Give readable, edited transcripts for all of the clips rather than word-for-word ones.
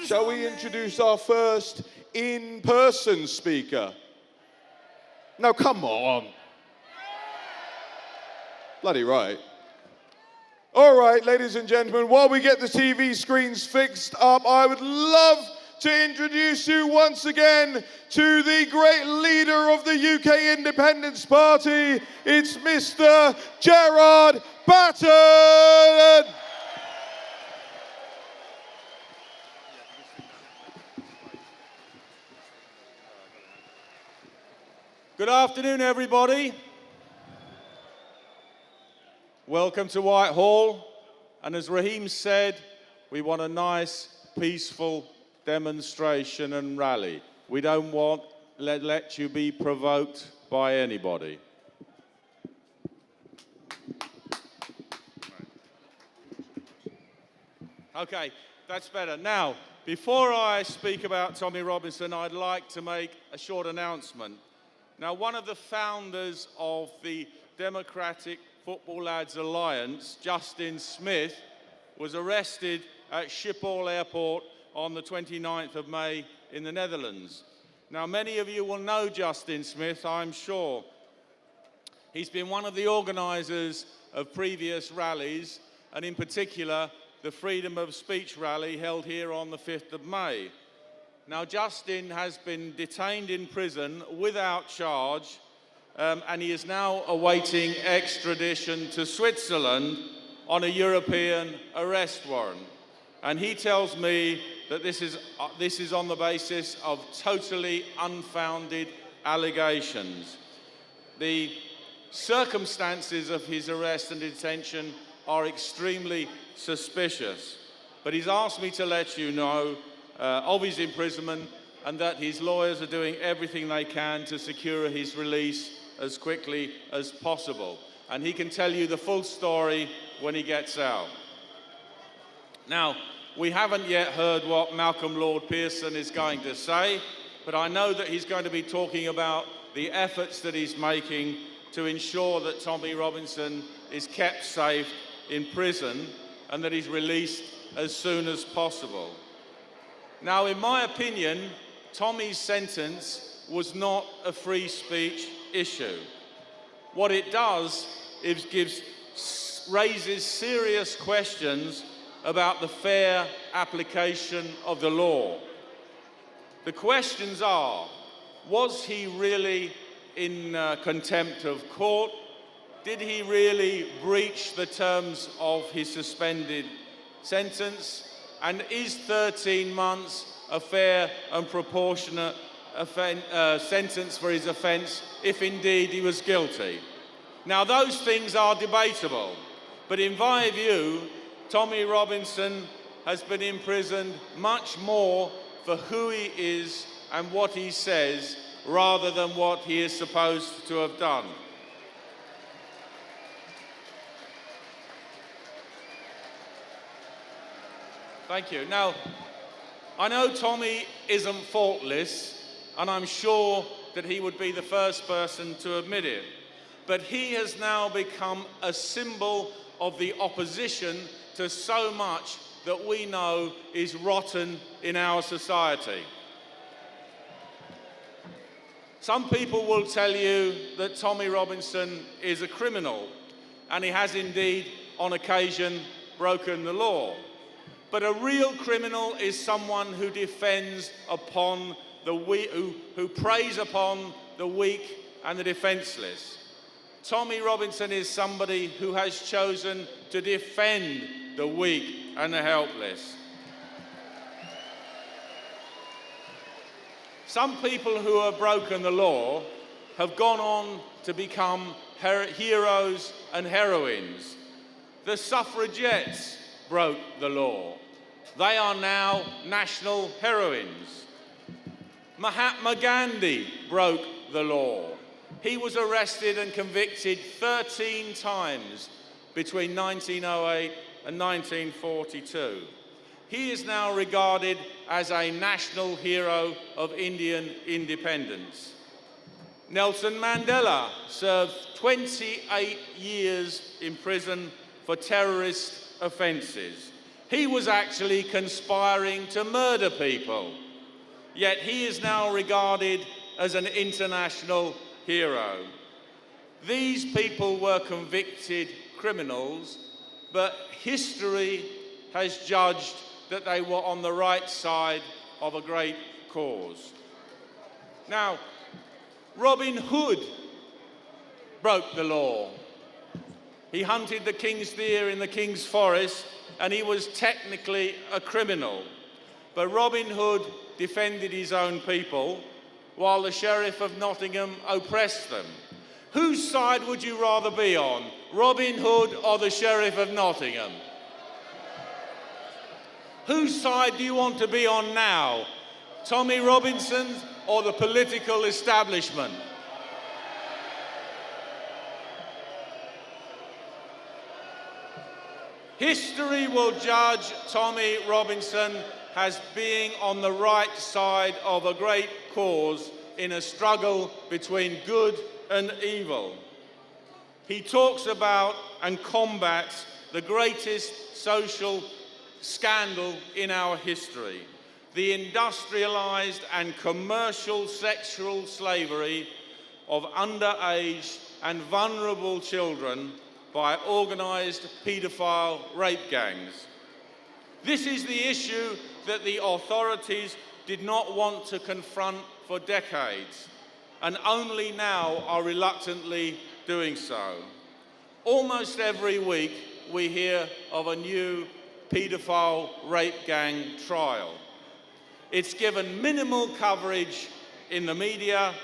Shall we introduce our first in-person speaker? No, come on. Bloody right. All right, ladies and gentlemen, while we get the TV screens fixed up, I would love to introduce you once again to the great leader of the UK Independence Party. It's Mr. Gerard Batten. Good afternoon, everybody. Welcome to Whitehall. And as Raheem said, we want a nice, peaceful demonstration and rally. We don't want let you be provoked by anybody. Okay, that's better. Now, before I speak about Tommy Robinson, I'd like to make a short announcement. Now, one of the founders of the Democratic Football Lads Alliance, Justin Smith, was arrested at Schiphol Airport on the 29th of May in the Netherlands. Now, many of you will know Justin Smith, I'm sure. He's been one of the organisers of previous rallies, and in particular, the Freedom of Speech rally held here on the 5th of May. Now, Justin has been detained in prison without charge, and he is now awaiting extradition to Switzerland on a European arrest warrant. And he tells me that this is on the basis of totally unfounded allegations. The circumstances of his arrest and detention are extremely suspicious, but he's asked me to let you know of his imprisonment and that his lawyers are doing everything they can to secure his release as quickly as possible. And he can tell you the full story when he gets out. Now, we haven't yet heard what Malcolm Lord Pearson is going to say, but I know that he's going to be talking about the efforts that he's making to ensure that Tommy Robinson is kept safe in prison and that he's released as soon as possible. Now, in my opinion, Tommy's sentence was not a free speech issue. What it does is raises serious questions about the fair application of the law. The questions are, was he really in contempt of court? Did he really breach the terms of his suspended sentence? And is 13 months a fair and proportionate sentence for his offence, if indeed he was guilty? Now, those things are debatable, but in my view, Tommy Robinson has been imprisoned much more for who he is and what he says, rather than what he is supposed to have done. Thank you. Now, I know Tommy isn't faultless, and I'm sure that he would be the first person to admit it. But he has now become a symbol of the opposition to so much that we know is rotten in our society. Some people will tell you that Tommy Robinson is a criminal, and he has indeed, on occasion, broken the law. But a real criminal is someone who defends upon the weak, who preys upon the weak and the defenseless. Tommy Robinson is somebody who has chosen to defend the weak and the helpless. Some people who have broken the law have gone on to become heroes and heroines. The suffragettes broke the law. They are now national heroines. Mahatma Gandhi broke the law. He was arrested and convicted 13 times between 1908 and 1942. He is now regarded as a national hero of Indian independence. Nelson Mandela served 28 years in prison for terrorist offences. He was actually conspiring to murder people. Yet he is now regarded as an international hero. These people were convicted criminals, but history has judged that they were on the right side of a great cause. Now, Robin Hood broke the law. He hunted the king's deer in the king's forest, and he was technically a criminal. But Robin Hood defended his own people, while the Sheriff of Nottingham oppressed them. Whose side would you rather be on, Robin Hood or the Sheriff of Nottingham? Whose side do you want to be on now, Tommy Robinson's or the political establishment? History will judge Tommy Robinson as being on the right side of a great cause in a struggle between good and evil. He talks about and combats the greatest social scandal in our history, the industrialized and commercial sexual slavery of underage and vulnerable children by organized paedophile rape gangs. This is the issue that the authorities did not want to confront for decades, and only now are reluctantly doing so. Almost every week we hear of a new paedophile rape gang trial. It's given minimal coverage in the media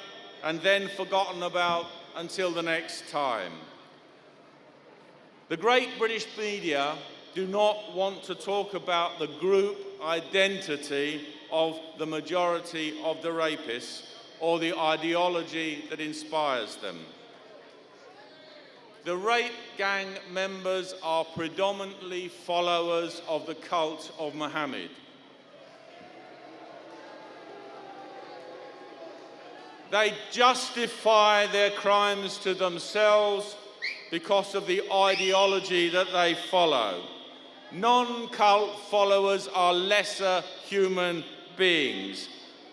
and then forgotten about until the next time. The great British media do not want to talk about the group identity of the majority of the rapists or the ideology that inspires them. The rape gang members are predominantly followers of the cult of Muhammad. They justify their crimes to themselves because of the ideology that they follow. Non-cult followers are lesser human beings.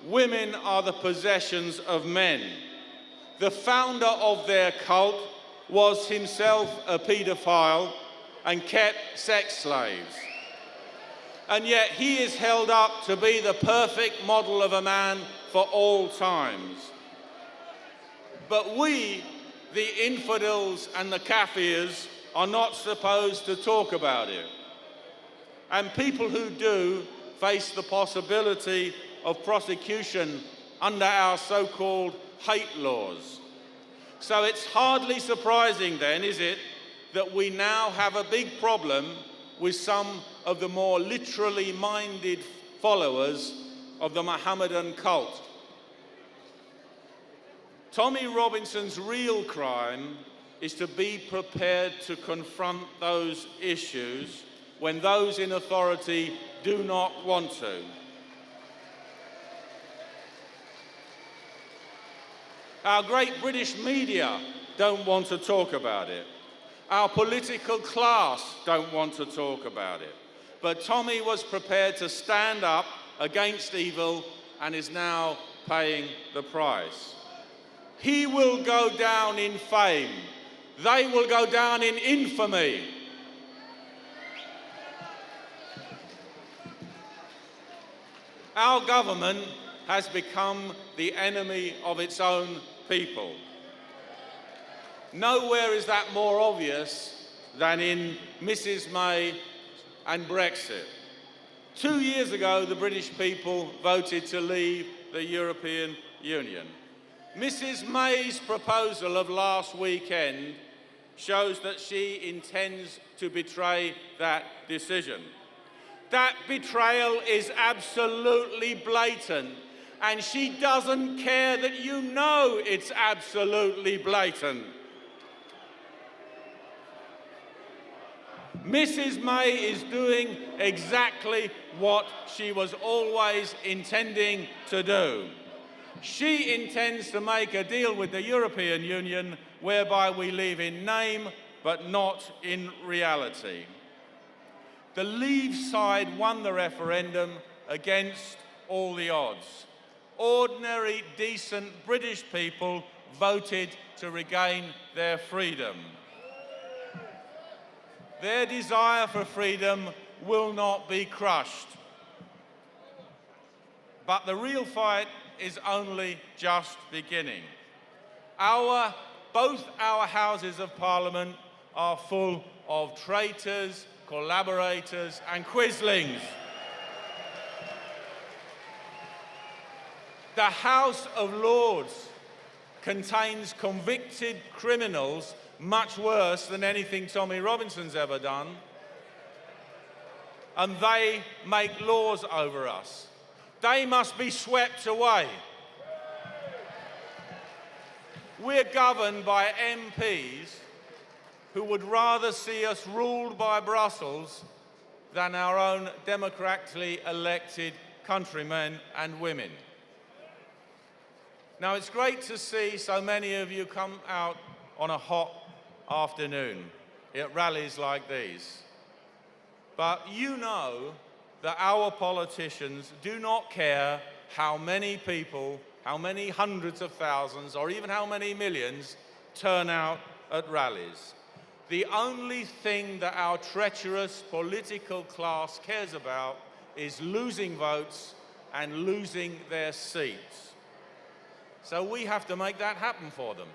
Women are the possessions of men. The founder of their cult was himself a paedophile and kept sex slaves. And yet he is held up to be the perfect model of a man for all times. But we, the infidels and the kafirs, are not supposed to talk about it. And people who do face the possibility of prosecution under our so-called hate laws. So it's hardly surprising then, is it, that we now have a big problem with some of the more literally minded followers of the Mohammedan cult. Tommy Robinson's real crime is to be prepared to confront those issues when those in authority do not want to. Our great British media don't want to talk about it. Our political class don't want to talk about it. But Tommy was prepared to stand up against evil and is now paying the price. He will go down in fame. They will go down in infamy. Our government has become the enemy of its own people. Nowhere is that more obvious than in Mrs. May and Brexit. 2 years ago, the British people voted to leave the European Union. Mrs. May's proposal of last weekend shows that she intends to betray that decision. That betrayal is absolutely blatant, and she doesn't care that you know it's absolutely blatant. Mrs. May is doing exactly what she was always intending to do. She intends to make a deal with the European Union whereby we leave in name but not in reality. the Leave side won the referendum against all the odds. Ordinary, decent British people voted to regain their freedom. Their desire for freedom will not be crushed. But the real fight is only just beginning. Both our Houses of Parliament are full of traitors, collaborators and quislings. The House of Lords contains convicted criminals much worse than anything Tommy Robinson's ever done, and they make laws over us. They must be swept away. We're governed by MPs who would rather see us ruled by Brussels than our own democratically elected countrymen and women. Now, it's great to see so many of you come out on a hot afternoon at rallies like these. But you know that our politicians do not care how many people, how many hundreds of thousands, or even how many millions turn out at rallies. The only thing that our treacherous political class cares about is losing votes and losing their seats. So we have to make that happen for them.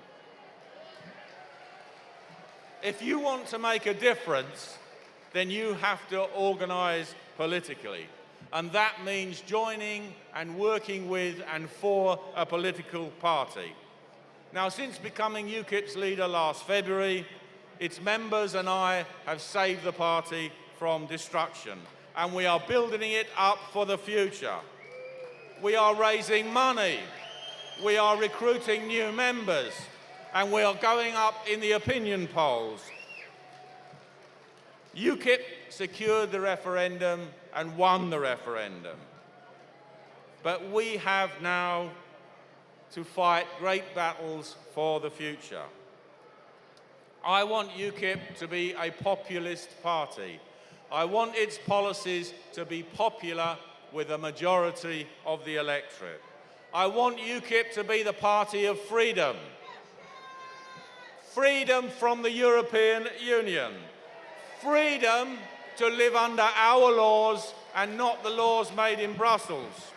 If you want to make a difference, then you have to organise politically. And that means joining and working with and for a political party. Now, since becoming UKIP's leader last February, its members and I have saved the party from destruction, and we are building it up for the future. We are raising money, we are recruiting new members, and we are going up in the opinion polls. UKIP secured the referendum and won the referendum. But we have now to fight great battles for the future. I want UKIP to be a populist party. I want its policies to be popular with a majority of the electorate. I want UKIP to be the party of freedom. Freedom from the European Union. Freedom to live under our laws and not the laws made in Brussels.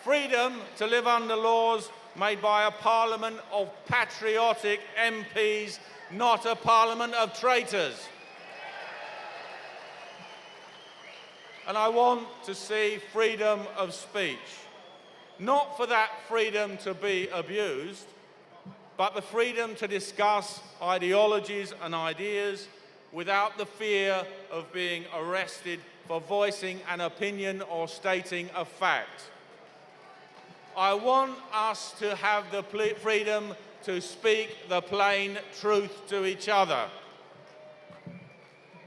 Freedom to live under laws made by a parliament of patriotic MPs, not a parliament of traitors. And I want to see freedom of speech, not for that freedom to be abused, but the freedom to discuss ideologies and ideas without the fear of being arrested for voicing an opinion or stating a fact. I want us to have the freedom to speak the plain truth to each other.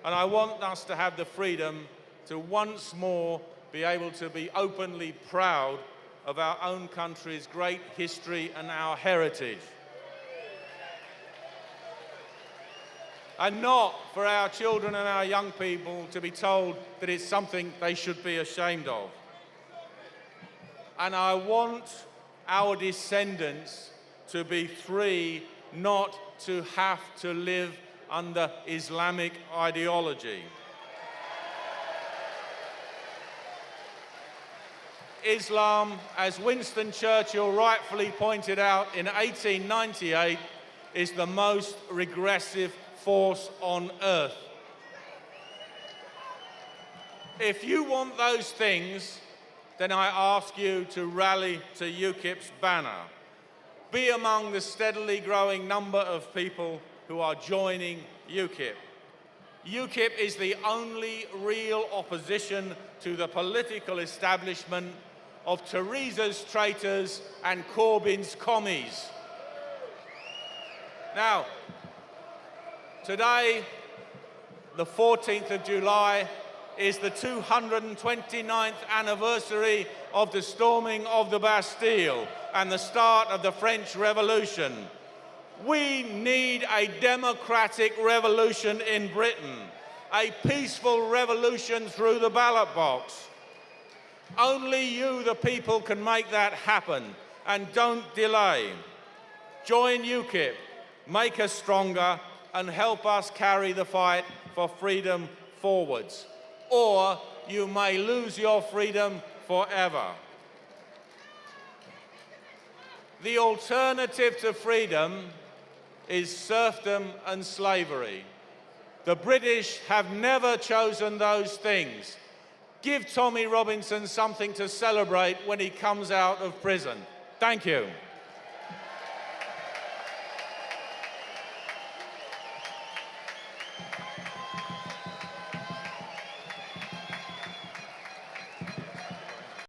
And I want us to have the freedom to once more be able to be openly proud of our own country's great history and our heritage. And not for our children and our young people to be told that it's something they should be ashamed of. And I want our descendants to be free, not to have to live under Islamic ideology. Islam, as Winston Churchill rightfully pointed out in 1898, is the most regressive force on earth. If you want those things, then I ask you to rally to UKIP's banner. Be among the steadily growing number of people who are joining UKIP. UKIP is the only real opposition to the political establishment of Theresa's traitors and Corbyn's commies. Now, today, the 14th of July, is the 229th anniversary of the storming of the Bastille and the start of the French Revolution. We need a democratic revolution in Britain, a peaceful revolution through the ballot box. Only you, the people, can make that happen, and don't delay. Join UKIP, make us stronger, and help us carry the fight for freedom forwards. Or you may lose your freedom forever. The alternative to freedom is serfdom and slavery. The British have never chosen those things. Give Tommy Robinson something to celebrate when he comes out of prison. Thank you.